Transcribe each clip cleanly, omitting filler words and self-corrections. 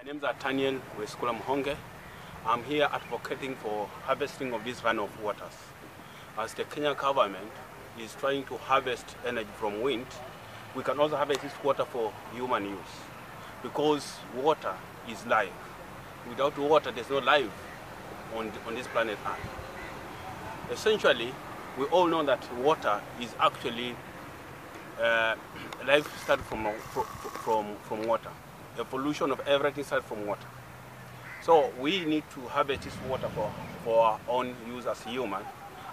My name is Nathaniel Mukhonge. I'm here advocating for harvesting of these runoff waters. As the Kenyan government is trying to harvest energy from wind, we can also harvest this water for human use. Because water is life. Without water, there's no life on this planet Earth. Essentially, we all know that water is actually life started from water. Evolution of everything started from water. So we need to harvest this water for our own use as human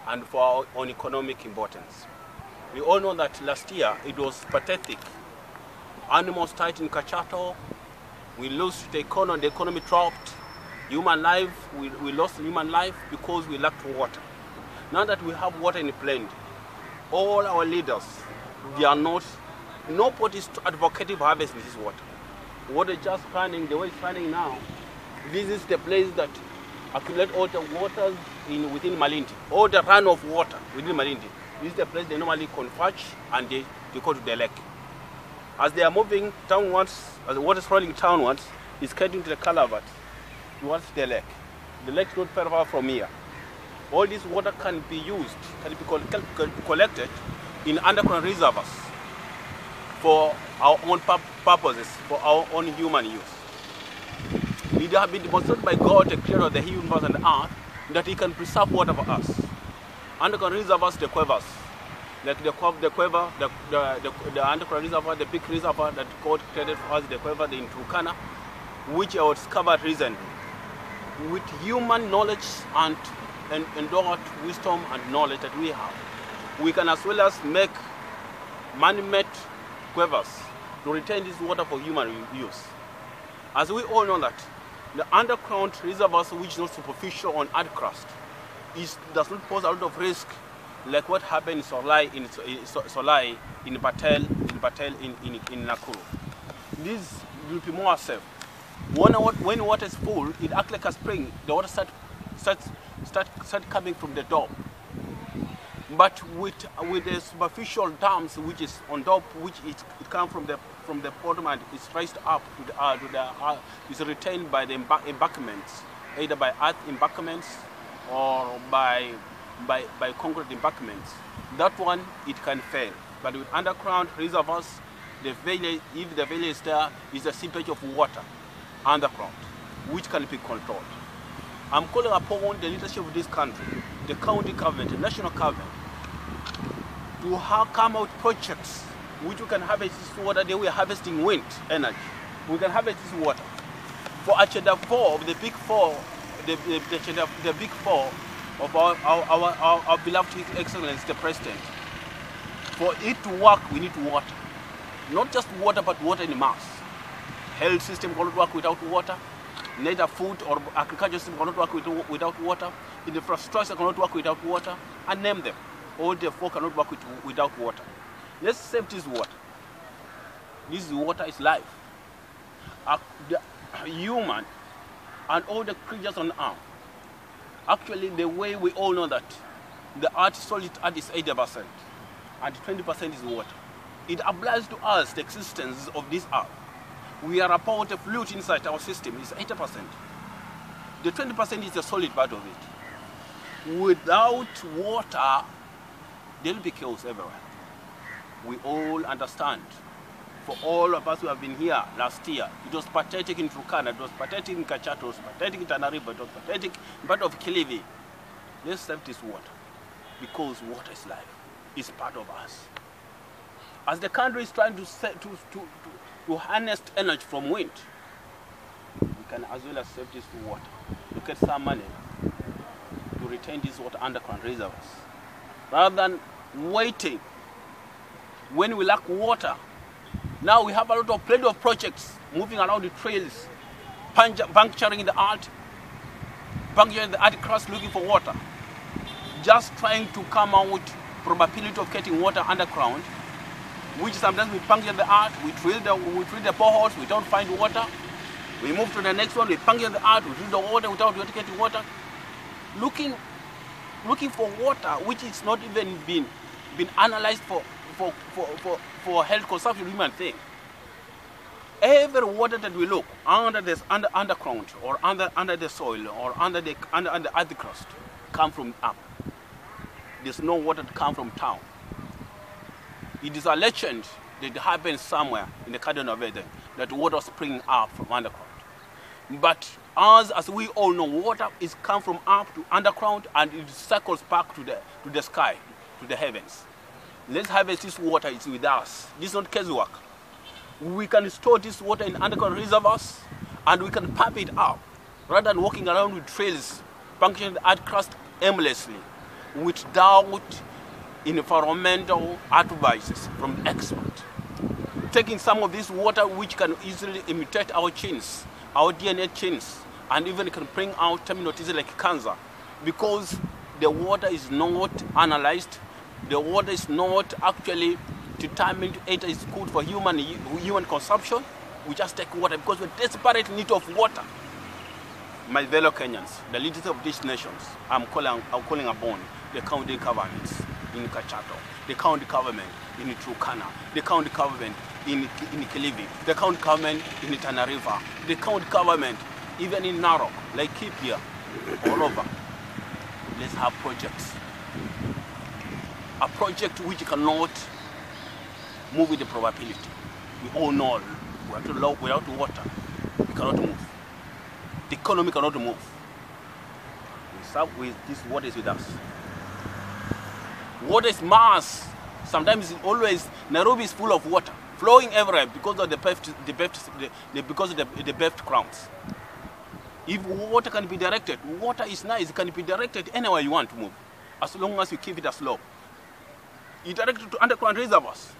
and for our own economic importance. We all know that last year it was pathetic. Animals died in Kachato. We lost the economy dropped. Human life, we lost human life because we lacked water. Now that we have water in plenty, all our leaders, nobody is advocating for harvesting this water. Water is just running the way it's running now. This is the place that accumulates all the waters within Malindi. All the runoff water within Malindi. This is the place they normally converge and they go to the lake. As they are moving downwards, as the water is rolling downwards, it's getting to the Calavat towards the lake. The lake is not very far from here. All this water can be used, can be collected in underground reservoirs for our own purposes, for our own human use. It has been demonstrated by God, the creator of the universe and the earth, that he can preserve water for us. Underground reservoirs, the quivers, like the quiver, the underground reservoir, the big reservoir that God created for us, the quiver in Turkana, which I discovered recently. With human knowledge and endowed wisdom and knowledge that we have, we can as well as make man-made quivers to retain this water for human use. As we all know that the underground reservoirs, which is not superficial on earth crust, does not pose a lot of risk like what happened in Solai, in Patel, in Nakuru. This will be more safe. When water is full, it acts like a spring. The water start coming from the top. But with the superficial dams, which is on top, which it comes from the bottom and is raised up to the is retained by the embankments, either by earth embankments or by concrete embankments. That one it can fail. But with underground reservoirs, if the valley is there, is a seepage of water underground, which can be controlled. I'm calling upon the leadership of this country, the county government, the national government, to come out projects which we can harvest this water the way we're harvesting wind energy. We can harvest this water. For Agenda 4 of the big four, the big four of our beloved Excellency, the President, for it to work, we need water. Not just water, but water in mass. Health system cannot work without water. Neither food or agriculture system cannot work without water. Infrastructure cannot work without water. And name them. All the four cannot work without water. Let's save this water. This water is life. The human and all the creatures on earth. Actually, the way we all know that the solid earth is 80% and 20% is water. It applies to us, the existence of this earth. We are about a fluid inside our system, it's 80%. The 20% is the solid part of it. Without water, there will be chaos everywhere. We all understand. For all of us who have been here last year, it was pathetic in Turkana, it was pathetic in Kachato, it was pathetic in Tanariba, it was pathetic in part of Kilivi. Let's save this water, because water is life. It's part of us. As the country is trying to harness energy from wind, we can as well as save this water. Look at some money to retain this water underground reservoirs. Rather than waiting when we lack water, now we have plenty of projects moving around the trails, puncturing the earth, puncturing the earth crust looking for water, just trying to come out probability of getting water underground, which sometimes we puncture the earth, we drill the boreholes, we don't find water. We move to the next one, we puncture the earth, we drill the water without getting water. Looking for water, which is not even been analyzed for health consumption human thing. Every water that we look under this underground or under the soil or under the earth crust come from up. There's no water that come from town. It is a legend that it happens somewhere in the Garden of Eden that water spring up from underground. But as we all know, water is come from up to underground and it circles back to the sky, to the heavens. Let's harvest this water. It's with us. This is not casual. We can store this water in underground reservoirs and we can pump it up rather than walking around with trails puncturing the earth crust aimlessly without environmental advices from experts. Taking some of this water which can easily imitate our genes, our DNA genes, and even can bring out terminal diseases like cancer, because the water is not analyzed, the water is not actually determined it is good for human consumption. We just take water because we're desperate need of water. My fellow Kenyans, the leaders of these nations, I'm calling upon the county governments in Kachato, the county government in Turkana, the county government in Kilifi, the county government in Tana River, the county government even in Narok, like Kipia, all over. Let's have projects. A project which cannot move with the probability. We all know without water, we cannot move. The economy cannot move. We serve with this water is with us. Water is mass. Sometimes it's always, Nairobi is full of water, flowing everywhere because of the beft grounds. If water can be directed, water is nice, it can be directed anywhere you want to move, as long as you keep it a slope. You direct it to underground reservoirs.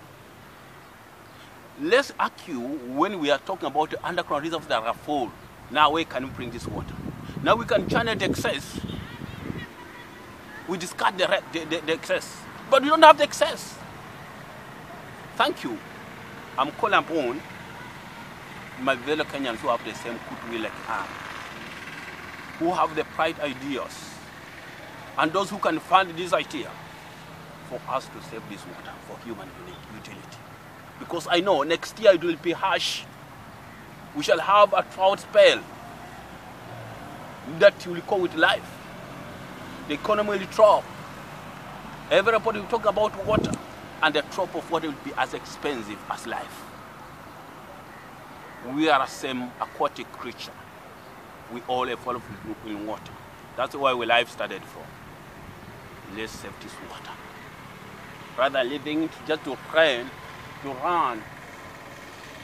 Let's argue when we are talking about the underground reservoirs that are full. Now where can we bring this water? Now we can channel the excess. We discard the excess, but we don't have the excess. Thank you. I'm calling upon my fellow Kenyans who have the same goodwill like I, who have the bright ideas, and those who can fund this idea for us to save this water for human utility. Because I know next year it will be harsh. We shall have a drought spell that will go with life. The economy will drop. Everybody will talk about water, and the drop of water will be as expensive as life. We are the same aquatic creature. We all evolve in water. That's why we life started from. Let's save this water. Rather than leaving it just to run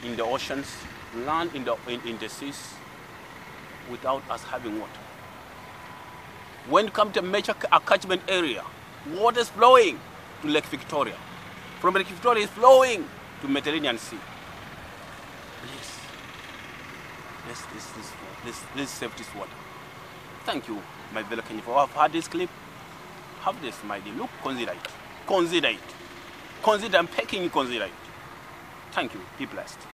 in the oceans, run in the seas without us having water. When it comes to major catchment area, water is flowing to Lake Victoria. From Lake Victoria is flowing to Mediterranean Sea. Let's save this water. Thank you, my fellow Kenyans, for have had this clip. Have this, my dear. Look, consider it. Consider it. Consider, I'm packing you, consider it. Thank you. Be blessed.